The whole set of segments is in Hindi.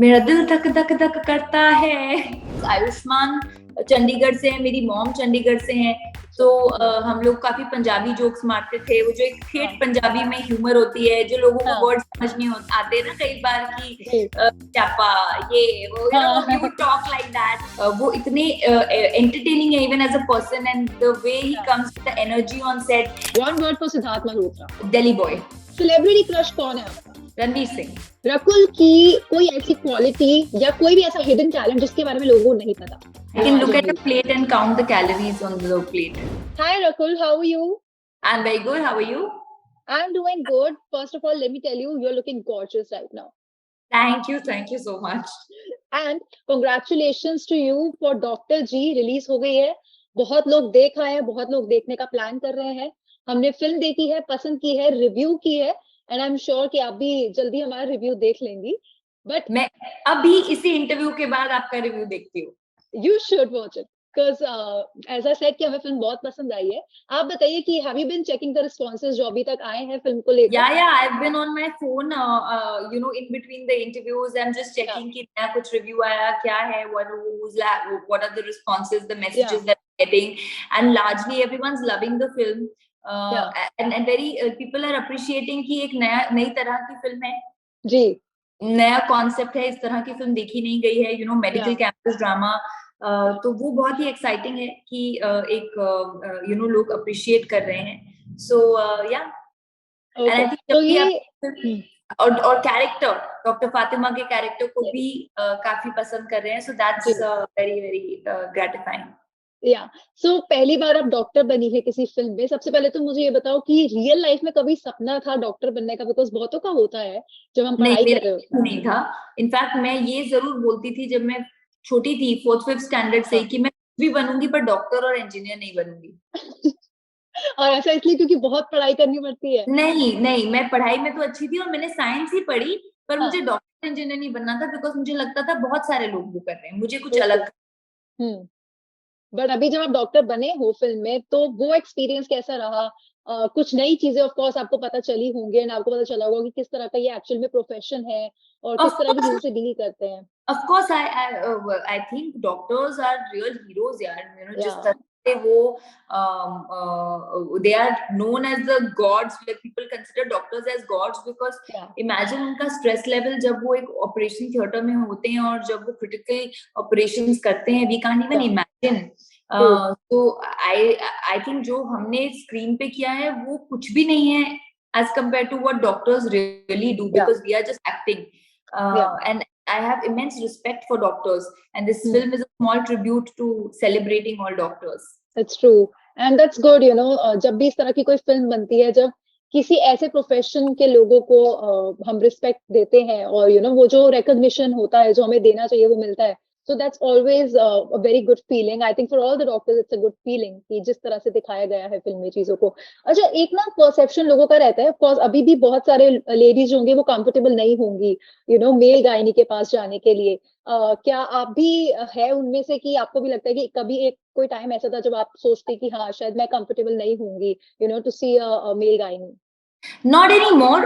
मेरा दिल धक धक धक करता है। आयुष्मान चंडीगढ़ से है, मेरी मॉम चंडीगढ़ से हैं, तो हम लोग काफी पंजाबी जोक्स मारते थे। वो जो एक ठेठ पंजाबी में ह्यूमर होती है, जो लोगों को वर्ड समझ नहीं आते ना कई बार कि चापा ये वो, you would talk like that. वो इतने entertaining है even as a person, and the way he comes with the energy on set. One word for Siddharth Malhotra. Delhi boy. Celebrity crush कौन है आपका? रणवीर सिंह। रकुल की कोई ऐसी क्वालिटी या कोई भी ऐसा हिडन टैलेंट जिसके बारे में लोगों को नहीं पता? I can look at the plate and count the calories on the plate. Hi Rakul, how are you? I'm very good. How are you? I'm doing good. First of all, let me tell you, you're looking gorgeous right now. Thank you so much. And congratulations to you for Dr. G release हो गई है। बहुत लोग देख आए हैं, बहुत लोग देखने का प्लान कर रहे हैं। हमने फिल्म देखी है, पसंद की है, रिव्यू की है, एंड आई एम श्योर कि आप भी जल्दी हमारा रिव्यू देख लेंगी। बट मैं अभी इसी इंटरव्यू के बाद आपका रिव्यू देखती हूँ। You should watch it because as I said कि हमें फिल्म बहुत पसंद आई है। आप बताइए कि have you been checking the responses जो अभी तक आए हैं फिल्म को लेकर? Yeah, I've been on my phone, in between the interviews, I'm just checking कि नया कुछ review आया क्या है, what are the responses, the messages that I'm getting, and largely everyone's loving the film, and very people are appreciating कि एक नई तरह की फिल्म है। जी। नया कॉन्सेप्ट है, इस तरह की फिल्म देखी नहीं गई है, मेडिकल कैंपस ड्रामा। तो वो बहुत ही एक्साइटिंग है कि एक लोग अप्रिशिएट कर रहे हैं। सो या एंड आई थिंक और कैरेक्टर, डॉक्टर फातिमा के कैरेक्टर को भी काफी पसंद कर रहे हैं। So that's very very gratifying. So पहली बार आप डॉक्टर बनी है किसी फिल्म में। सबसे पहले तो मुझे ये बताओ कि रियल लाइफ में कभी सपना था डॉक्टर बनने का? बिकॉज बहुतों का होता है जब हम पढ़ाई कर रहे होते हैं। नहीं था। इनफैक्ट मैं ये जरूर बोलती थी जब मैं छोटी थी, 4th-5th स्टैंडर्ड से, कि मैं कुछ भी बनूंगी पर डॉक्टर और इंजीनियर नहीं बनूंगी। और ऐसा इसलिए क्योंकि बहुत पढ़ाई करनी पड़ती है? नहीं, मैं पढ़ाई में तो अच्छी थी और मैंने साइंस ही पढ़ी, पर मुझे डॉक्टर इंजीनियर नहीं बनना था, बिकॉज मुझे लगता था बहुत सारे लोग वो कर रहे हैं, मुझे कुछ अलग। बट अभी जब आप डॉक्टर बने हो फिल्म में, तो वो एक्सपीरियंस कैसा रहा? कुछ नई चीजें ऑफ कोर्स आपको पता चली होंगी, एंड आपको पता चला होगा कि किस तरह का ये एक्चुअल में प्रोफेशन है और किस तरह की चीजों से डील करते हैं। Of course, I think doctors are real heroes, यार। जिस तरह से वो they are known as the gods, like people consider doctors as gods, because imagine उनका stress level जब वो एक ऑपरेशन थिएटर में होते हैं और जब वो क्रिटिकल ऑपरेशंस करते हैं, we can't even imagine. तो I think जो हमने स्क्रीन पे किया है वो कुछ भी नहीं है as compared to what doctors really do, because we are just acting. And I have immense respect for doctors, and this film is a small tribute to celebrating all doctors. That's true, and that's good. जब भी इस तरह की कोई फिल्म बनती है, जब किसी ऐसे प्रोफेशन के लोगों को हम रिस्पेक्ट देते हैं और वो जो रिकॉग्निशन होता है जो हमें देना चाहिए वो मिलता है, so that's always a very good feeling. I think for all the doctors it's a good feeling कि जिस तरह से दिखाया गया है फिल्म में चीजों को। अच्छा, एक ना परसेप्शन लोगों का रहता है, ऑफ कोर्स अभी भी बहुत सारे लेडीज होंगे वो कंफर्टेबल नहीं होंगी मेल गायनी के पास जाने के लिए। क्या आप भी है उनमें से कि आपको भी लगता है कि कभी एक कोई टाइम ऐसा था जब आप सोचते कि हाँ शायद मैं कंफर्टेबल नहीं होंगी to see a male gynae? Not anymore,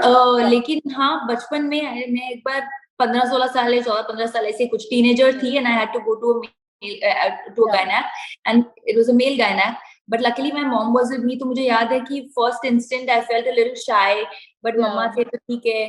लेकिन हाँ, बचपन में मैं एक बार 15-16 साल, 14-15 साल ऐसे कुछ टीनेजर थी, and I had to go to a gynac, and it was a male gynac, but luckily my mom was with me. तो मुझे याद है कि first instant I felt a little shy, but मम्मा थे तो ठीक है।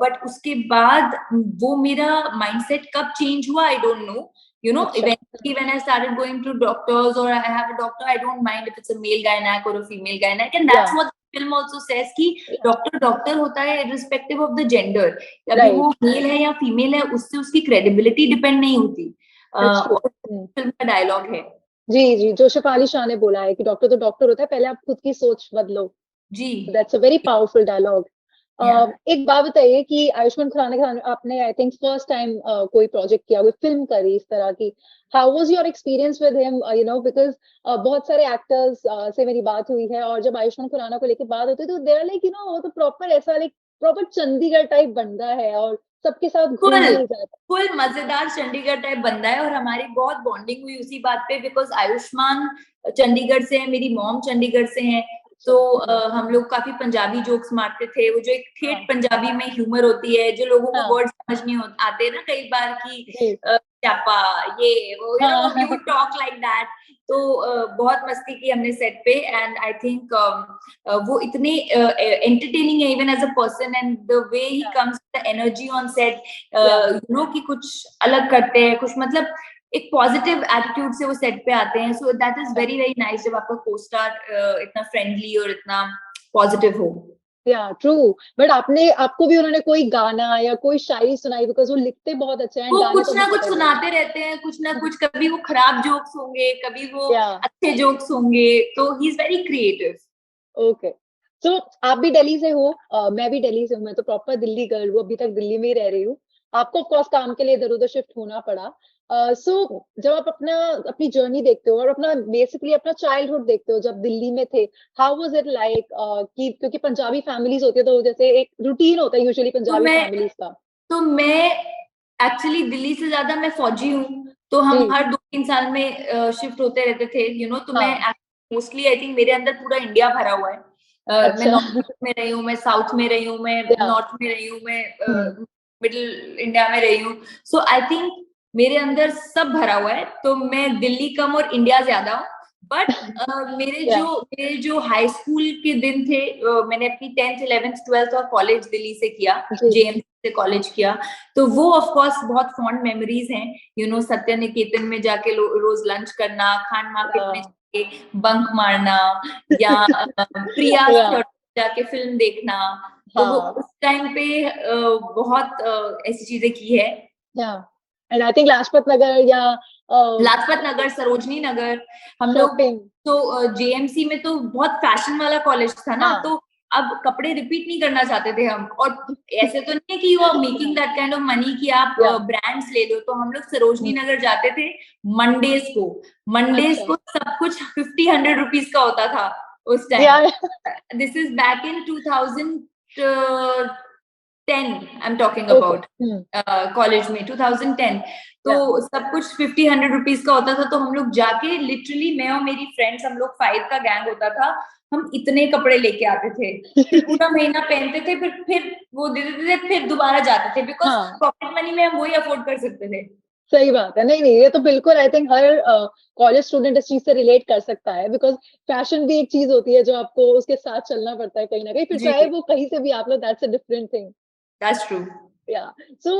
but उसके बाद वो मेरा mindset कब change हुआ I don't know. Eventually when I started going to doctors, or I have a doctor, I don't mind if it's a male gynac or a female gynac, and that's what film also says कि डॉक्टर होता है irrespective of the gender. अभी वो मेल है या फीमेल है, उससे उसकी क्रेडिबिलिटी डिपेंड नहीं होती। फिल्म का डायलॉग है। जी, जो शेफाली शाह ने बोला है कि डॉक्टर तो डॉक्टर होता है, पहले आप खुद की सोच बदलो। जी, that's a very powerful dialogue. एक बात बताइए कि आयुष्मान खुराना के आपने आई थिंक फर्स्ट टाइम कोई प्रोजेक्ट किया, कोई फिल्म करी इस तरह की। How was your experience with him? Because बहुत सारे एक्टर्स से मेरी बात हुई है, और जब आयुष्मान खुराना को लेके बात होती है तो दे आर लाइक वो तो प्रॉपर ऐसा लाइक प्रॉपर चंडीगढ़ टाइप बंदा है और सबके साथ फुल मजेदार चंडीगढ़ टाइप बंदा है, और हमारी बहुत बॉन्डिंग हुई उसी बात पे, बिकॉज आयुष्मान चंडीगढ़ से है, मेरी मॉम चंडीगढ़ से है, तो हम लोग काफी पंजाबी जोक्स मारते थे, वो जो एक ठेठ हाँ पंजाबी में ह्यूमर होती है, जो लोगों को हाँ वर्ड समझ नहीं आते ना कई बार कि जी चापा ये वो, यू नो, वी हाँ वुड टॉक लाइक दैट। तो बहुत मस्ती की हमने सेट पे, एंड आई थिंक वो इतने एंटरटेनिंग है even as a person, and the way he comes the energy on set, yeah you know, कि कुछ अलग करते हैं, कुछ मतलब एक पॉजिटिव एटीट्यूड से वो सेट पे आते हैं। So that is very very nice जब आपका को स्टार इतना फ्रेंडली और इतना पॉजिटिव हो। या ट्रू। बट आपने आपको भी उन्होंने कोई गाना या कोई शायरी सुनाई? बिकॉज वो लिखते बहुत अच्छे हैं, वो गाने कुछ तो ना बहुत कुछ बढ़िया सुनाते रहते हैं, कुछ ना है। कुछ, कभी वो खराब जोक्स होंगे, कभी वो या अच्छे जोक्स होंगे, तो he is very creative. Okay. So आप भी दिल्ली से हो, मैं भी दिल्ली से हूँ, मैं तो प्रॉपर दिल्ली गर्ल हूँ, अभी तक दिल्ली में ही रह रही हूँ। आपको ऑफ कोर्स काम के लिए इधर उधर शिफ्ट होना पड़ा। सो जब आप अपनी जर्नी देखते हो और अपना बेसिकली अपना चाइल्डहुड देखते हो जब दिल्ली में थे, हाउ वाज इट लाइक? कि क्योंकि पंजाबी फैमिलीज होती है तो जैसे एक रूटीन होता है यूजुअली तो पंजाबी मैं फैमिलीज का। तो मैं एक्चुअली दिल्ली से ज्यादा मैं फौजी हूँ, तो हम जी हर 2-3 साल में शिफ्ट होते रहते थे, यू नो। तो मैं हाँ मोस्टली आई थिंक मेरे अंदर पूरा इंडिया भरा हुआ है। मैं अच्छा नॉर्थ में रही हूँ, मैं साउथ में रही हूँ, मैं या नॉर्थ में रही हूँ, मैं हम्म मिडिल इंडिया में रही हूँ। सो आई थिंक मेरे अंदर सब भरा हुआ है, तो मैं दिल्ली कम और इंडिया ज्यादा हूँ। बट या मेरे जो हाई स्कूल के दिन थे, मैंने अपनी 10th 11th 12th और कॉलेज दिल्ली से किया, जी जेएमसी से कॉलेज किया। तो वो ऑफ कोर्स बहुत फॉन्ड मेमोरीज हैं, यू नो, सत्य निकेतन में जाके रोज लंच करना, खान मार्केट में या जाके बंक मारना, या प्रियास या थिएटर जाके फिल्म देखना। तो वो हाँ उस टाइम पे बहुत ऐसी चीजें की है। या and I think Lajpat Nagar या लाजपत नगर, सरोजनी नगर, हम लोग शॉपिंग। तो जेएमसी में तो बहुत फैशन वाला कॉलेज था ना, हाँ तो अब कपड़े रिपीट नहीं करना चाहते थे हम। और ऐसे तो नहीं है कि you are making that kind of money कि आप या ब्रांड्स ले लो। तो हम लोग सरोजनी नगर जाते थे मंडेज को। मंडेज अच्छा को सब कुछ 50-100 रुपीज का होता था उस टाइम। या this is back in 2010 I am talking okay about, college में 2010। तो या सब कुछ 50-100 रुपीज का होता था। तो हम लोग जाके लिटरली, मैं और मेरी फ्रेंड्स, हम लोग 5 का गैंग होता था, हम इतने कपड़े लेके आते थे, फिर पूरा महीना पहनते थे, फिर वो दे देते थे, फिर दोबारा जाते थे, बिकॉज हाँ पॉकेट मनी में हम वही अफोर्ड कर सकते थे। सही बात है। नहीं नहीं, ये तो बिल्कुल I think her college student इस चीज से रिलेट कर सकता है, बिकॉज फैशन भी एक चीज होती है जो आपको उसके साथ चलना पड़ता है कहीं ना कहीं, फिर जी, चाहे वो कहीं से भी आप लो, that's a different thing. That's true. Yeah. So,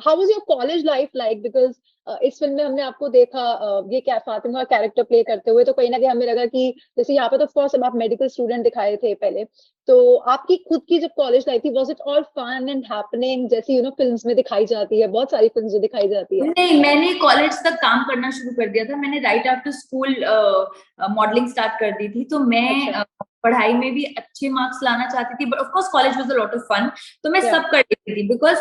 how was your college life like? Because इस फिल्म में हमने आपको देखा ये क्या फातिमा कैरेक्टर प्ले करते हुए, तो कहीं ना कहीं हमें लगा कि जैसे यहाँ पे तो ऑफ कोर्स अब आप मेडिकल स्टूडेंट दिखाए थे पहले, तो आपकी खुद की जब कॉलेज लाइफ थी, was it all fun and happening जैसे फिल्म्स में दिखाई जाती है, बहुत सारी फिल्म्स जो दिखाई जाती है? नहीं, मैंने कॉलेज तक काम करना शुरू कर दिया था। मैंने right after school modelling start कर दी थी। तो मैं अच्छा पढ़ाई में भी अच्छे मार्क्स लाना चाहती थी, but of course college was a lot of fun. तो मैं या सब कर लेती थी, बिकॉज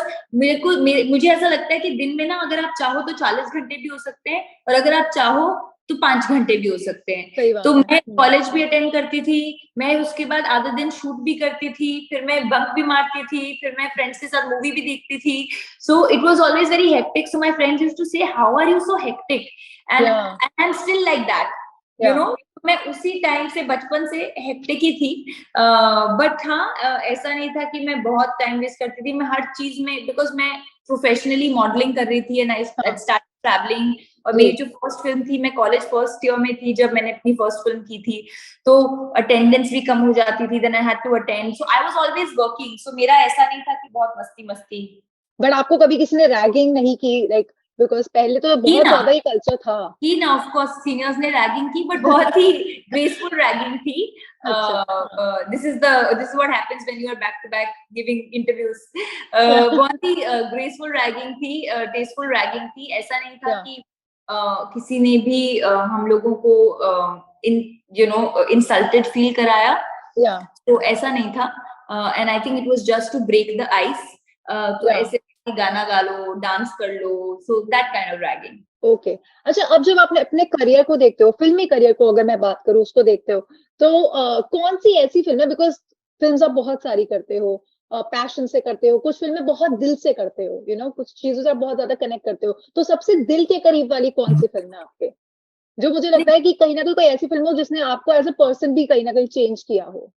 मुझे ऐसा लगता है कि दिन में ना, अगर आप चाहो तो 40 घंटे भी हो सकते हैं, और अगर आप चाहो तो 5 घंटे भी हो सकते हैं। सही तो बात है। मैं कॉलेज भी अटेंड करती थी, मैं उसके बाद आधे दिन शूट भी करती थी, फिर मैं बंक भी मारती थी, फिर मैं फ्रेंड्स के साथ मूवी भी देखती थी। So it was always very hectic. So my friends used to say, "How are you so hectic?" And या I'm still like that, you या know. मैं उसी टाइम से, बचपन से हेक्टिक ही थी। बट हाँ, ऐसा नहीं था कि मैं बहुत टाइम वेस्ट करती थी। मैं हर चीज में, बिकॉज मैं प्रोफेशनली मॉडलिंग कर रही थी, एंड आई हाँ स्टार्ट ट्रैवलिंग। और जी मेरी जो फर्स्ट फिल्म थी, मैं कॉलेज फर्स्ट ईयर में थी जब मैंने अपनी फर्स्ट फिल्म की थी, तो अटेंडेंस भी कम हो जाती थी, then I had to attend. So I was always working. So मेरा ऐसा नहीं था कि बहुत मस्ती मस्ती बट आपको कभी किसी ने रैगिंग नहीं की लाइक? बिकॉज पहले तो की बहुत ना। ज्यादा ही कल्चर था। ऑफ कोर्स सीनियर्स ने रैगिंग की, बट बहुत ही ग्रेसफुल रैगिंग थी। अच्छा हाँ this is what happens when you are back to back giving interviews. बहुत ही ग्रेसफुल रैगिंग थी, टेस्टफुल रैगिंग थी। ऐसा नहीं था या कि किसी ने भी हम लोगों को इन इंसल्टेड फील कराया। या तो ऐसा नहीं था, and I think it was just to break the ice. तो या ऐसे गाना गा लो, डांस कर लो, so that kind of ragging. Okay. अच्छा, अब जब आपने अपने करियर को देखते हो, फिल्मी करियर को अगर मैं बात करूँ उसको देखते हो, तो कौन सी ऐसी फिल्म है, बिकॉज फिल्म्स आप बहुत सारी करते हो, पैशन से करते हो, कुछ फिल्में बहुत दिल से करते हो, कुछ चीजों से आप बहुत ज्यादा कनेक्ट करते हो, तो सबसे दिल के करीब वाली कौन सी फिल्म है आपके? जो मुझे लगता है कि कहीं ना कोई ऐसी फिल्म हो जिसने आपको एज अ पर्सन भी कहीं ना कहीं चेंज किया हो।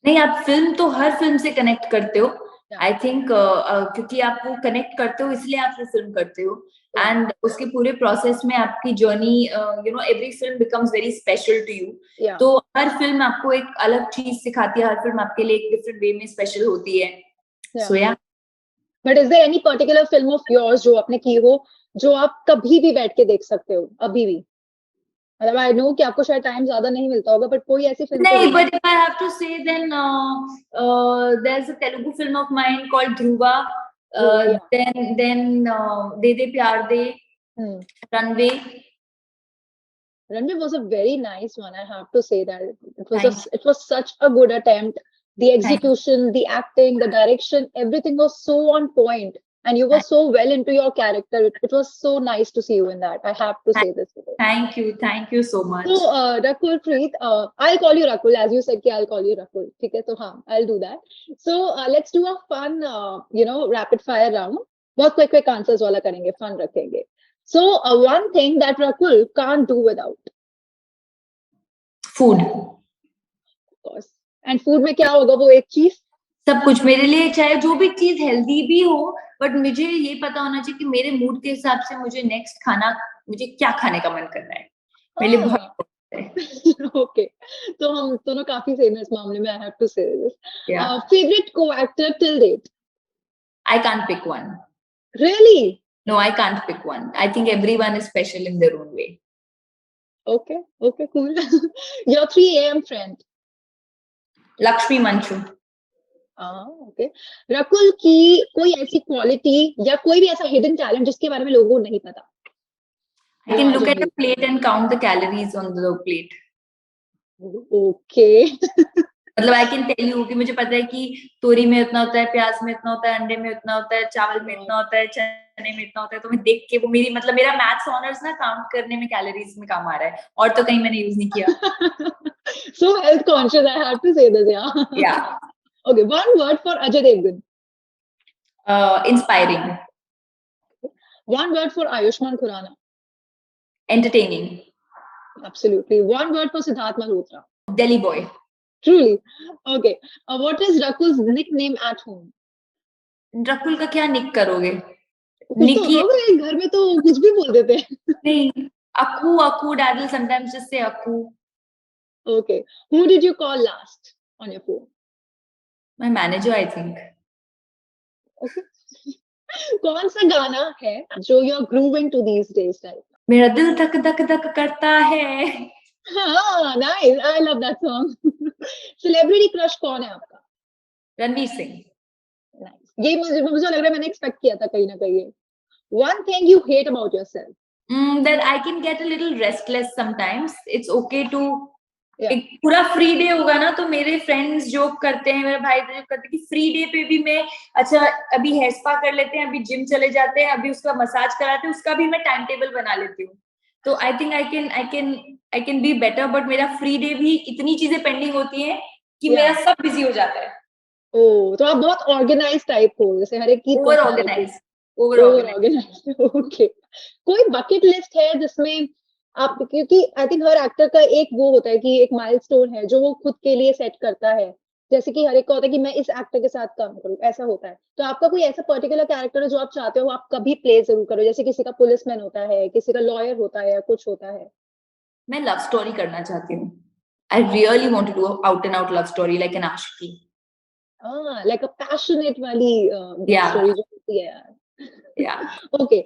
नहीं, आप फिल्म तो हर फिल्म से कनेक्ट करते हो। Yeah. आई थिंक क्योंकि आप वो कनेक्ट करते हो इसलिए आप वो फिल्म करते हो। Yeah. एंड उसके पूरे प्रोसेस में आपकी journey, every film becomes very special to you. Yeah. तो हर फिल्म आपको एक अलग चीज सिखाती है, हर फिल्म आपके लिए एक डिफरेंट वे में स्पेशल होती है। So yeah but is there any particular film of yours जो आपने की हो जो आप कभी भी बैठ के देख सकते हो अभी भी? मतलब आई नो कि आपको शायद टाइम ज्यादा नहीं मिलता होगा, बट कोई ऐसी फिल्म तो नहीं, होगी। but if I have to say, then there's a Telugu film of mine called Dhruva. Dhruva, yeah. Then De De Pyar De, Runway. Runway was a very nice one. I have to say that Thank it was such a good attempt. The you. execution, the acting, the direction, everything was so on point, and you were so well into your character. It was so nice to see you in that. I have to say this today. Thank you so much. So, Rakul Preet, I'll call you Rakul, as you said, कि I'll call you Rakul. ठीक है, तो हाँ, I'll do that. So, let's do a fun, rapid fire round. बहुत quick answers वाला करेंगे, fun रखेंगे. So, one thing that Rakul can't do without. Food. Of course. And food में क्या होगा वो एक चीज? सब कुछ मेरे लिए, चाहे जो भी चीज हेल्दी भी हो, बट मुझे ये पता होना चाहिए कि मेरे मूड के हिसाब से मुझे क्या खाने का मन कर रहा है। मेरे लिए बहुत ओके, तो हम दोनों काफी सेम है इस मामले में. I have to say this. Yeah. Favorite co-actor till date? I can't pick one. Really? No, I can't pick one. I think everyone is special in their own way. Okay, cool. Your 3 a.m. friend? Lakshmi Manchu. Okay. Rakul की कोई ऐसी क्वालिटी या कोई भी ऐसा हिडन टैलेंट जिसके बारे में लोगों को नहीं पता? I can look at a plate and count the calories on the plate. Okay. मतलब I can tell you कि मुझे पता है कि तोरी में इतना होता है, प्याज में इतना होता है, अंडे में इतना होता है, चावल में इतना होता है, चने में इतना होता है. तो मैं देख के वो मेरा मैथ्स ऑनर्स ना काउंट करने में, कैलोरीज में काम आ रहा है, और तो कहीं मैंने यूज नहीं किया. So health conscious, I have to say this, yeah. Yeah. Okay, one word for Ajay Devgan. Inspiring. One word for Ayushmann Khurrana. Entertaining. Absolutely. One word for Siddharth Malhotra. Delhi boy. Truly. Okay. What is Rakul's nickname at home? Rakul का क्या निक करोगे? निकी घर में तो कुछ भी बोल देते हैं. नहीं, Akku, Dad will sometimes just say Akku. Okay. Who did you call last on your phone? My manager, I think. Okay. कौन सा गाना है जो you're grooving to these days type? मेरा दिल धक धक धक करता है. हाँ, nice. I love that song. Celebrity crush कौन है आपका? रणवीर सिंह. Nice. ये मुझे लग रहा है मैंने expect किया था कहीं ना कहीं. One thing you hate about yourself? That I can get a little restless sometimes. It's okay to Yeah. एक पूरा फ्री डे होगा ना, तो मेरे फ्रेंड्स जोक करते हैं, मेरे भाई जोक करते हैं कि फ्री डे पे भी मैं अच्छा अभी हेयर स्पा कर लेते हैं, अभी जिम चले जाते हैं, अभी उसका मसाज कराते हैं, उसका भी मैं टाइम टेबल बना लेती हूँ. तो I think I can be better, but मेरा फ्री डे भी इतनी चीजें पेंडिंग होती है कि मेरा सब बिजी हो जाता है. ओह, तो आप बहुत ऑर्गेनाइज टाइप हो, जैसे हर एक की ओवर ऑर्गेनाइज. ओके. कोई बकेट लिस्ट है जिसमें आप, क्योंकि आई थिंक हर एक्टर का एक वो होता है कि एक माइलस्टोन है जो वो खुद के लिए सेट करता है, जैसे कि हर एक का होता है कि मैं इस एक्टर के साथ काम करूं, ऐसा होता है. तो आपका कोई ऐसा पर्टिकुलर कैरेक्टर है जो आप चाहते हो आप कभी प्ले जरूर करो, जैसे किसी का पुलिसमैन होता है, किसी का लॉयर होता है, कुछ होता है? मैं लव स्टोरी करना चाहती हूँ. I really want to do out and out love story like an Aashiqui. Like a passionate वाली स्टोरी जो होती है यार. Yeah. Okay.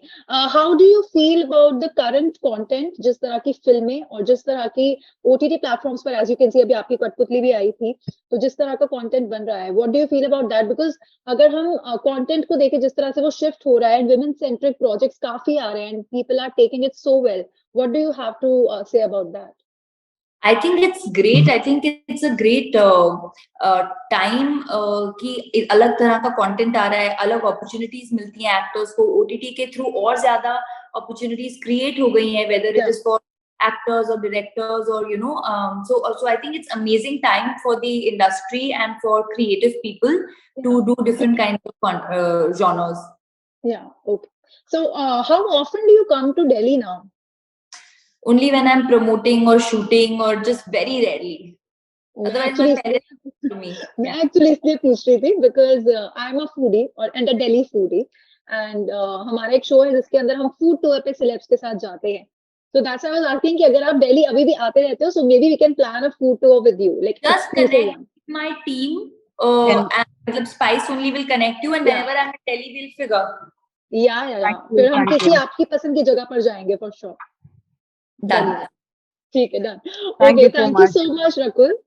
How do you feel about the current content, जिस तरह की फिल्में और जिस तरह की OTT platforms पर, as you can see, अभी आपकी कठपुतली भी आई थी, तो जिस तरह का content बन रहा है, what do you feel about that? Because अगर हम content को देखें जिस तरह से वो shift हो रहा है, and women centric projects काफी आ रहे हैं, and people are taking it so well, what do you have to say about that? I think it's great. I think it's a great time कि अलग तरह का कंटेंट आ रहा है, अलग अपॉर्चुनिटीज मिलती हैं एक्टर्स को OTT के थ्रू, और ज्यादा अपॉर्चुनिटीज क्रिएट हो गई हैं, whether it is for actors or directors or so I think it's amazing time for the industry and for creative people to do different kinds of genres. Yeah. Okay. So how often do you come to Delhi now? only when I'm promoting or shooting or just very rarely. Otherwise my parents for me. मैं एक्चुअली इसलिए पूछ रही थी because I am a foodie और and a Delhi foodie and हमारा एक शो है जिसके अंदर हम फूड टूर पे सेलेब्स के साथ जाते हैं, so that's why I was asking कि अगर आप दिल्ली अभी भी आते रहते हो so maybe we can plan a food tour with you, like Just exclusive connect one. my team And- and Spice only will connect you and Yeah. whenever I'm in Delhi we'll figure. या फिर हम Thank किसी you. आपकी पसंद की जगह पर जाएंगे फॉर श्योर। Done. ठीक है, done. Thank okay, you so thank you much. So much Rakul.